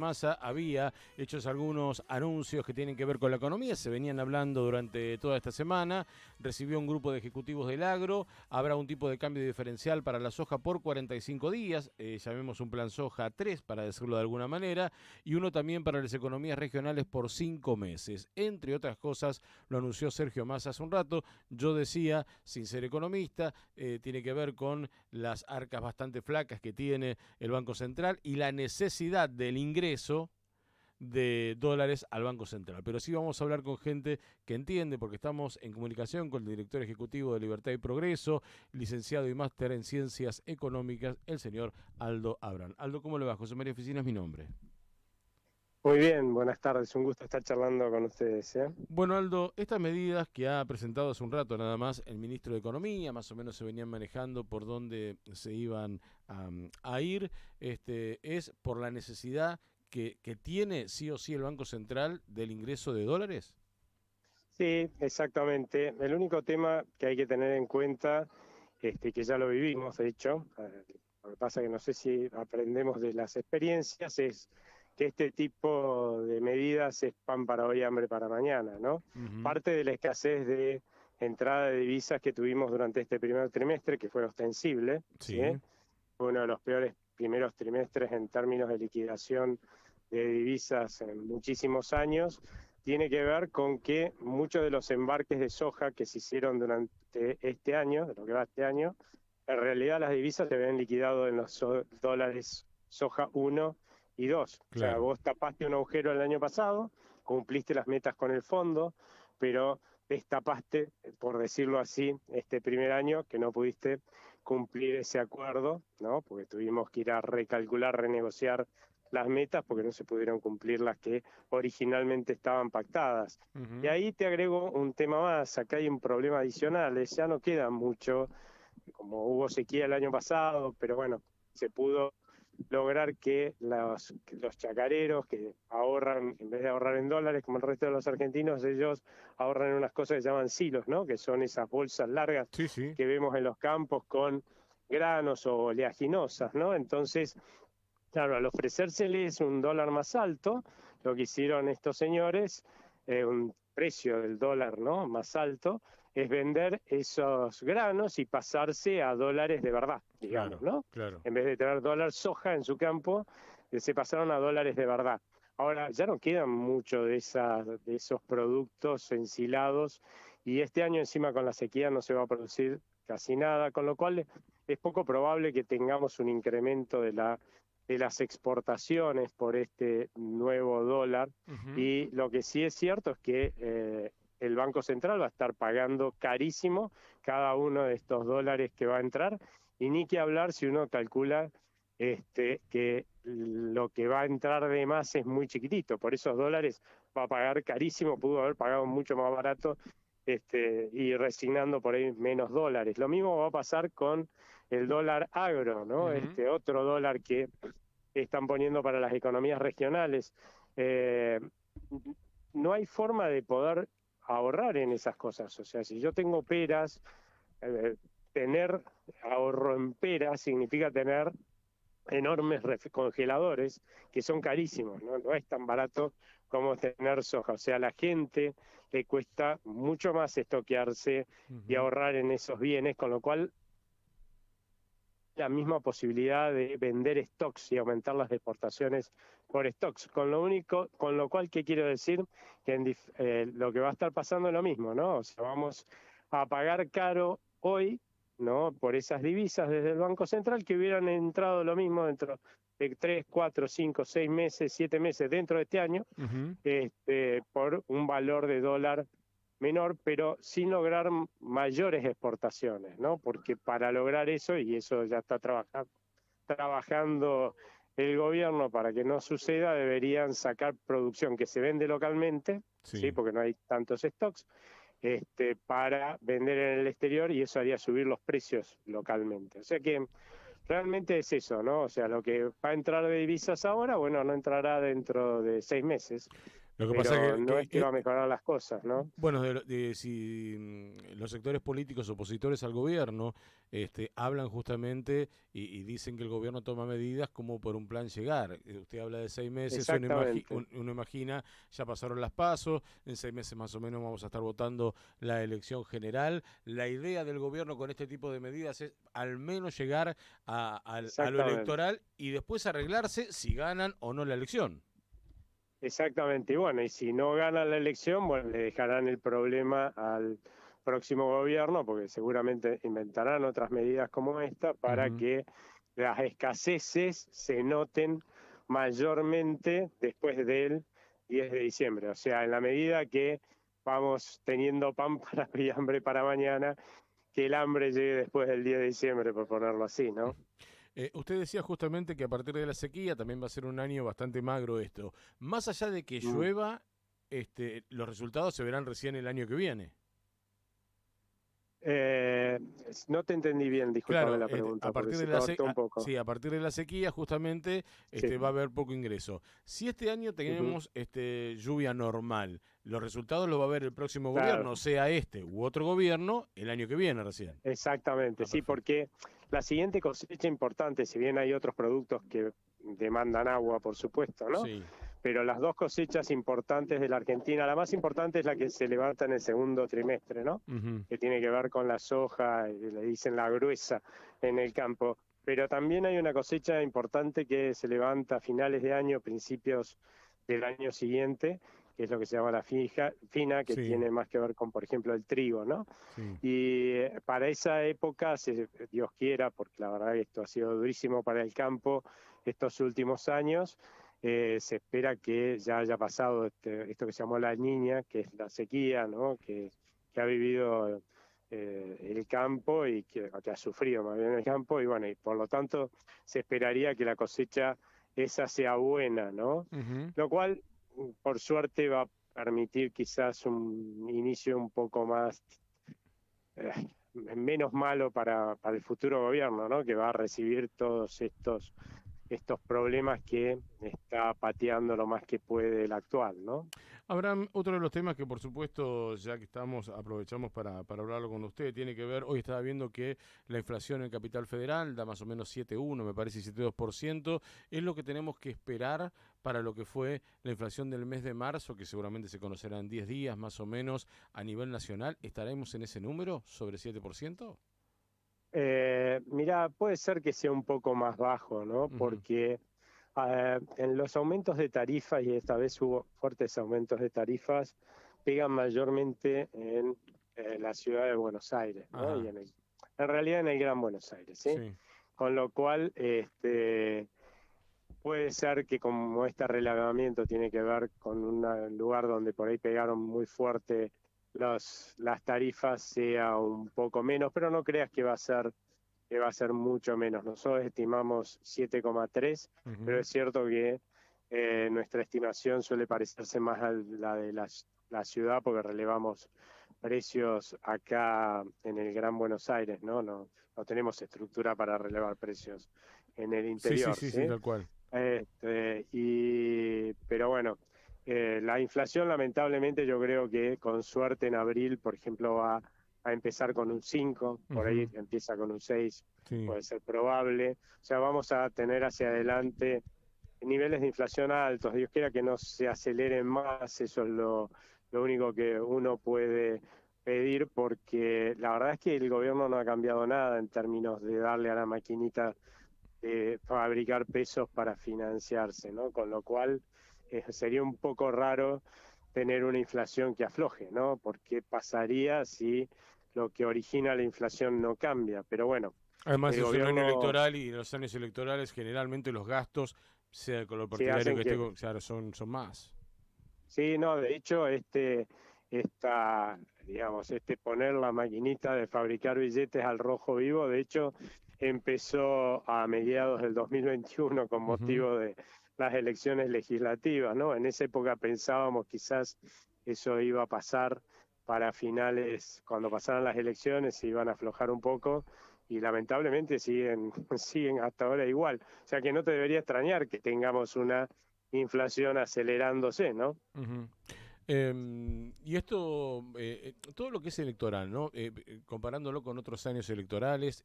Massa había hecho algunos anuncios que tienen que ver con la economía, se venían hablando durante toda esta semana, recibió un grupo de ejecutivos del agro, habrá un tipo de cambio diferencial para la soja por 45 días, llamemos un plan soja 3 para decirlo de alguna manera, y uno también para las economías regionales por 5 meses. Entre otras cosas, lo anunció Sergio Massa hace un rato, yo decía, sin ser economista, tiene que ver con las arcas bastante flacas que tiene el Banco Central y la necesidad del ingreso de dólares al Banco Central. Pero sí vamos a hablar con gente que entiende, porque estamos en comunicación con el director ejecutivo de Libertad y Progreso, licenciado y máster en Ciencias Económicas, el señor Aldo Abrán. Aldo, ¿cómo le va? José María Oficina es mi nombre. Muy bien, buenas tardes, un gusto estar charlando con ustedes, ¿eh? Bueno, Aldo, estas medidas que ha presentado hace un rato nada más el ministro de Economía, más o menos se venían manejando por dónde se iban a ir, es por la necesidad que tiene sí o sí el Banco Central del ingreso de dólares. Sí, exactamente. El único tema que hay que tener en cuenta, que ya lo vivimos, de hecho, lo que pasa es que no sé si aprendemos de las experiencias, es que este tipo de medidas es pan para hoy, hambre para mañana, ¿no? Ujú. Parte de la escasez de entrada de divisas que tuvimos durante este primer trimestre, que fue ostensible, ¿sí? Sí, Fue uno de los peores primeros trimestres en términos de liquidación de divisas en muchísimos años, tiene que ver con que muchos de los embarques de soja que se hicieron durante este año, de lo que va este año, en realidad las divisas se habían liquidado en los dólares soja 1 y 2. O sea, claro. vos tapaste un agujero el año pasado, cumpliste las metas con el fondo, pero destapaste, por decirlo así, este primer año que no pudiste cumplir ese acuerdo, ¿no? Porque tuvimos que ir a recalcular, renegociar las metas porque no se pudieron cumplir las que originalmente estaban pactadas. Y Ujú. ahí te agrego un tema más, acá hay un problema adicional, ya no queda mucho, como hubo sequía el año pasado, pero bueno, se pudo lograr que los chacareros que ahorran, en vez de ahorrar en dólares como el resto de los argentinos, ellos ahorran en unas cosas que se llaman silos, ¿no? Que son esas bolsas largas Sí, sí. que vemos en los campos con granos o oleaginosas, ¿no? Entonces, claro, al ofrecérseles un dólar más alto, lo que hicieron estos señores, un precio del dólar, ¿no?, más alto, es vender esos granos y pasarse a dólares de verdad, digamos, Claro, ¿no? claro. En vez de tener dólar soja en su campo, se pasaron a dólares de verdad. Ahora, ya no quedan mucho de esos productos ensilados y este año encima con la sequía no se va a producir casi nada, con lo cual es poco probable que tengamos un incremento de las exportaciones por este nuevo dólar. Ujú. Y lo que sí es cierto es que el Banco Central va a estar pagando carísimo cada uno de estos dólares que va a entrar, y ni que hablar si uno calcula que lo que va a entrar de más es muy chiquitito, por esos dólares va a pagar carísimo, pudo haber pagado mucho más barato, y resignando por ahí menos dólares. Lo mismo va a pasar con el dólar agro, ¿no? Ujú. Otro dólar que están poniendo para las economías regionales. Eh, no hay forma de poder ahorrar en esas cosas. O sea, si yo tengo peras, eh, tener ahorro en peras significa tener enormes congeladores que son carísimos, ¿no? No es tan barato como tener soja. O sea, a la gente le cuesta mucho más estoquearse y Ujú. ahorrar en esos bienes, con lo cual la misma posibilidad de vender stocks y aumentar las exportaciones por stocks, con lo cual, ¿qué quiero decir? Que lo que va a estar pasando es lo mismo, ¿no? O sea, vamos a pagar caro hoy, ¿no?, por esas divisas desde el Banco Central que hubieran entrado lo mismo dentro de 3, 4, 5, 6 meses, 7 meses dentro de este año, Ujú. por un valor de dólar menor, pero sin lograr mayores exportaciones, ¿no? Porque para lograr eso, y eso ya está trabajando el gobierno para que no suceda, deberían sacar producción que se vende localmente, ¿sí? Sí. Porque no hay tantos stocks, para vender en el exterior, y eso haría subir los precios localmente. O sea que realmente es eso, ¿no? O sea, lo que va a entrar de divisas ahora, bueno, no entrará dentro de 6 meses. Lo que pasa pero no es que que va a mejorar las cosas, ¿no? bueno, si los sectores políticos opositores al gobierno hablan justamente y dicen que el gobierno toma medidas como por un plan llegar. Usted habla de 6 meses, Exactamente. uno imagina, ya pasaron las pasos, en 6 meses más o menos vamos a estar votando la elección general. La idea del gobierno con este tipo de medidas es al menos llegar a lo Exactamente. electoral y después arreglarse si ganan o no la elección. Exactamente, y bueno, y si no ganan la elección, bueno, le dejarán el problema al próximo gobierno, porque seguramente inventarán otras medidas como esta para Ujú. que las escaseces se noten mayormente después del 10 de diciembre. O sea, en la medida que vamos teniendo pan para hoy y hambre para mañana, que el hambre llegue después del 10 de diciembre, por ponerlo así, ¿no? Usted decía justamente que a partir de la sequía también va a ser un año bastante magro esto. Más allá de que Mm. llueva, los resultados se verán recién el año que viene. Eh, no te entendí bien, discúlpame Claro, la a pregunta, porque partir de se la cortó un poco. sí, a partir de la sequía justamente Sí. va a haber poco ingreso. Si este año Ujú. tenemos lluvia normal, los resultados los va a ver el próximo Claro, gobierno, sea este u otro gobierno, el año que viene recién. exactamente, Ah, sí, perfecto. porque la siguiente cosecha importante, si bien hay otros productos que demandan agua, por supuesto, ¿no? Sí. Pero las dos cosechas importantes de la Argentina, la más importante es la que se levanta en el segundo trimestre, ¿no? Ujú. Que tiene que ver con la soja, le dicen la gruesa en el campo. Pero también hay una cosecha importante que se levanta a finales de año, principios del año siguiente, que es lo que se llama la fina, que Sí, tiene más que ver con, por ejemplo, el trigo, ¿no? sí. Y para esa época, si Dios quiera, porque la verdad que esto ha sido durísimo para el campo estos últimos años, se espera que ya haya pasado esto que se llamó la Niña, que es la sequía, ¿no? Que ha vivido el campo y que ha sufrido más bien el campo, y bueno, y por lo tanto se esperaría que la cosecha esa sea buena, ¿no? Ujú. Lo cual, por suerte, va a permitir quizás un inicio un poco más eh, menos malo para el futuro gobierno, ¿no? Que va a recibir todos estos problemas que está pateando lo más que puede el actual, ¿no? Abraham, otro de los temas que por supuesto, ya que estamos, aprovechamos para hablarlo con usted, tiene que ver, hoy estaba viendo que la inflación en Capital Federal da más o menos 7,1, me parece 7,2%, es lo que tenemos que esperar para lo que fue la inflación del mes de marzo, que seguramente se conocerá en 10 días más o menos a nivel nacional. ¿Estaremos en ese número, sobre 7%? Mira, puede ser que sea un poco más bajo, ¿no? Ujú. Porque en los aumentos de tarifas, y esta vez hubo fuertes aumentos de tarifas, pegan mayormente en la ciudad de Buenos Aires, ¿no? Ajá, En realidad en el Gran Buenos Aires, ¿sí? sí. Con lo cual, puede ser que como este relevamiento tiene que ver con un lugar donde por ahí pegaron muy fuerte las tarifas, sea un poco menos, pero no creas que va a ser mucho menos. Nosotros estimamos 7,3, pero Ujú. es cierto que nuestra estimación suele parecerse más a la de la ciudad porque relevamos precios acá en el Gran Buenos Aires, ¿no? No tenemos estructura para relevar precios en el Sí, sí, interior, sí, sí, ¿sí? tal cual. Pero bueno, la inflación lamentablemente yo creo que con suerte en abril, por ejemplo, va a empezar con un 5, por ahí Ujú. empieza con un 6, Sí. puede ser probable. O sea, vamos a tener hacia adelante niveles de inflación altos. Dios quiera que no se aceleren más, eso es lo único que uno puede pedir, porque la verdad es que el gobierno no ha cambiado nada en términos de darle a la maquinita fabricar pesos para financiarse, ¿no? Con lo cual sería un poco raro tener una inflación que afloje, ¿no? Porque pasaría si lo que origina la inflación no cambia. Pero bueno, Además el es un año gobierno electoral y en los años electorales generalmente los gastos, sea el color se partidario hacen que que, esté, claro, son más. sí, no, de hecho, digamos, poner la maquinita de fabricar billetes al rojo vivo, de hecho, empezó a mediados del 2021 con Ujú. motivo de las elecciones legislativas, ¿no? En esa época pensábamos quizás eso iba a pasar para finales, cuando pasaran las elecciones, se iban a aflojar un poco y lamentablemente siguen hasta ahora igual. O sea que no te debería extrañar que tengamos una inflación acelerándose, ¿no? Ujú. Y esto, todo lo que es electoral, ¿no? Comparándolo con otros años electorales,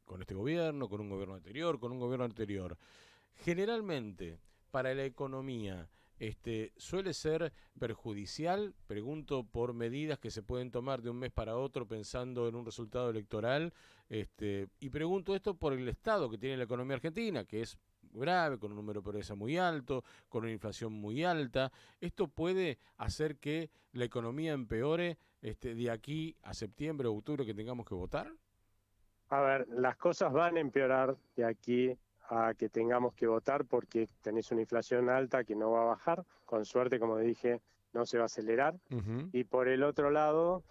con este gobierno, con un gobierno anterior, con un gobierno anterior, generalmente para la economía, suele ser perjudicial, pregunto por medidas que se pueden tomar de un mes para otro pensando en un resultado electoral, y pregunto esto por el estado que tiene la economía argentina, que es grave, con un número de pobreza muy alto, con una inflación muy alta. ¿Esto puede hacer que la economía empeore de aquí a septiembre o octubre que tengamos que votar? A ver, las cosas van a empeorar de aquí a que tengamos que votar porque tenés una inflación alta que no va a bajar. Con suerte, como dije, no se va a acelerar. Ujú. Y por el otro lado,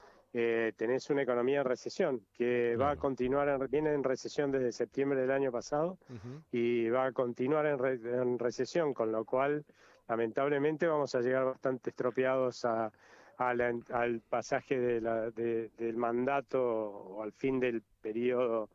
tenés una economía en recesión que va a Claro. continuar, viene en recesión desde septiembre del año pasado Ujú. y va a continuar en recesión, con lo cual lamentablemente vamos a llegar bastante estropeados al pasaje del mandato o al fin del periodo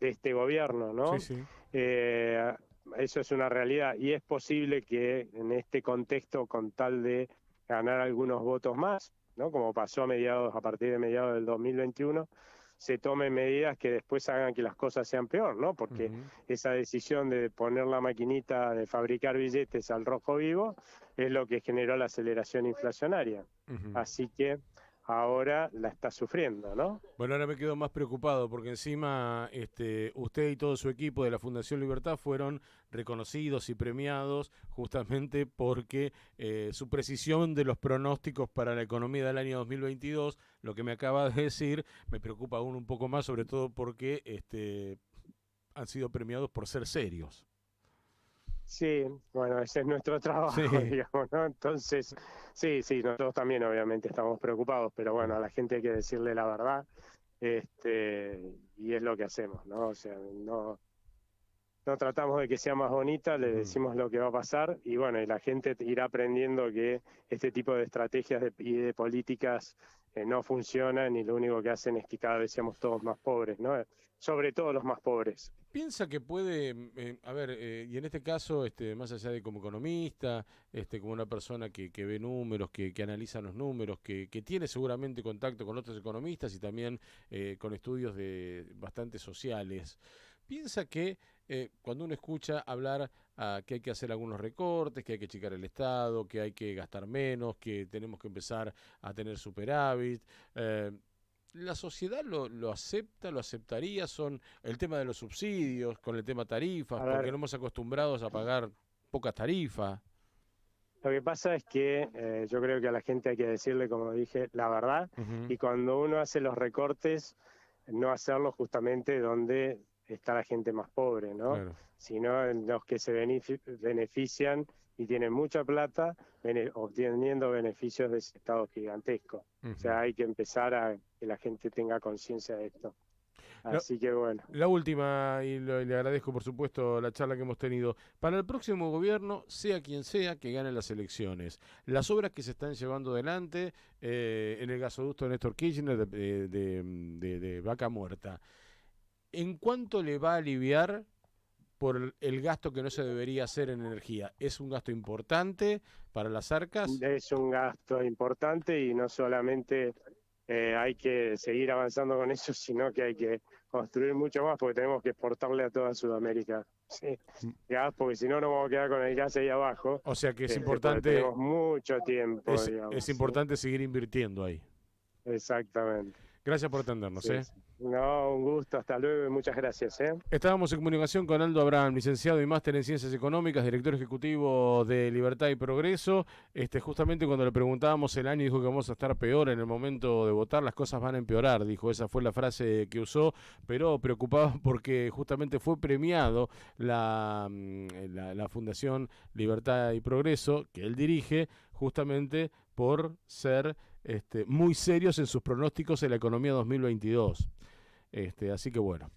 de este gobierno, Sí, ¿no? sí. Eh, Eso es una realidad y es posible que en este contexto, con tal de ganar algunos votos más, ¿no? Como pasó a partir de mediados del 2021, se tomen medidas que después hagan que las cosas sean peor, ¿no? Porque Ujú. esa decisión de poner la maquinita de fabricar billetes al rojo vivo es lo que generó la aceleración inflacionaria. Ujú. Así que ahora la está sufriendo, ¿no? Bueno, ahora me quedo más preocupado porque encima usted y todo su equipo de la Fundación Libertad fueron reconocidos y premiados justamente porque su precisión de los pronósticos para la economía del año 2022, lo que me acaba de decir, me preocupa aún un poco más, sobre todo porque han sido premiados por ser serios. Sí, bueno, ese es nuestro trabajo, Sí. digamos, ¿no? Entonces, sí, nosotros también obviamente estamos preocupados, pero bueno, a la gente hay que decirle la verdad, y es lo que hacemos, ¿no? O sea, no tratamos de que sea más bonita, le Ujú. decimos lo que va a pasar y bueno, y la gente irá aprendiendo que este tipo de estrategias y de políticas no funcionan y lo único que hacen es que cada vez seamos todos más pobres, ¿no? Sobre todo los más pobres. Piensa que puede, a ver, y en este caso, más allá de como economista, como una persona que ve números, que analiza los números, que tiene seguramente contacto con otros economistas y también con estudios bastante sociales, piensa que cuando uno escucha hablar que hay que hacer algunos recortes, que hay que achicar el Estado, que hay que gastar menos, que tenemos que empezar a tener superávit, eh, la sociedad lo acepta, lo aceptaría, son el tema de los subsidios, con el tema tarifas, A porque ver, no hemos acostumbrados a pagar pocas tarifas. lo que pasa es que yo creo que a la gente hay que decirle, como dije, la verdad, Ujú. y cuando uno hace los recortes, no hacerlos justamente donde está la gente más pobre, ¿no? Claro. Sino en los que se benefician y tienen mucha plata, obteniendo beneficios de ese Estado gigantesco. O Ujú. sea, hay que empezar a que la gente tenga conciencia de esto. La, Así que bueno. la última, y le agradezco por supuesto la charla que hemos tenido. Para el próximo gobierno, sea quien sea que gane las elecciones, las obras que se están llevando adelante en el gasoducto de Néstor Kirchner de Vaca Muerta, ¿en cuánto le va a aliviar por el gasto que no se debería hacer en energía? ¿Es un gasto importante para las arcas? Es un gasto importante y no solamente hay que seguir avanzando con eso, sino que hay que construir mucho más porque tenemos que exportarle a toda Sudamérica, sí, gas, porque si no nos vamos a quedar con el gas ahí abajo, O sea que porque importante, tenemos mucho tiempo, es digamos, ¿sí? importante seguir invirtiendo ahí. Exactamente. Gracias por atendernos, Sí, ¿eh? sí. No, un gusto, hasta luego y muchas gracias, ¿eh? Estábamos en comunicación con Aldo Abraham, licenciado y máster en Ciencias Económicas, director ejecutivo de Libertad y Progreso. Justamente cuando le preguntábamos el año, dijo que vamos a estar peor en el momento de votar, las cosas van a empeorar, dijo, esa fue la frase que usó, pero preocupado porque justamente fue premiado la Fundación Libertad y Progreso, que él dirige, justamente por ser muy serios en sus pronósticos en la economía 2022. Así que bueno.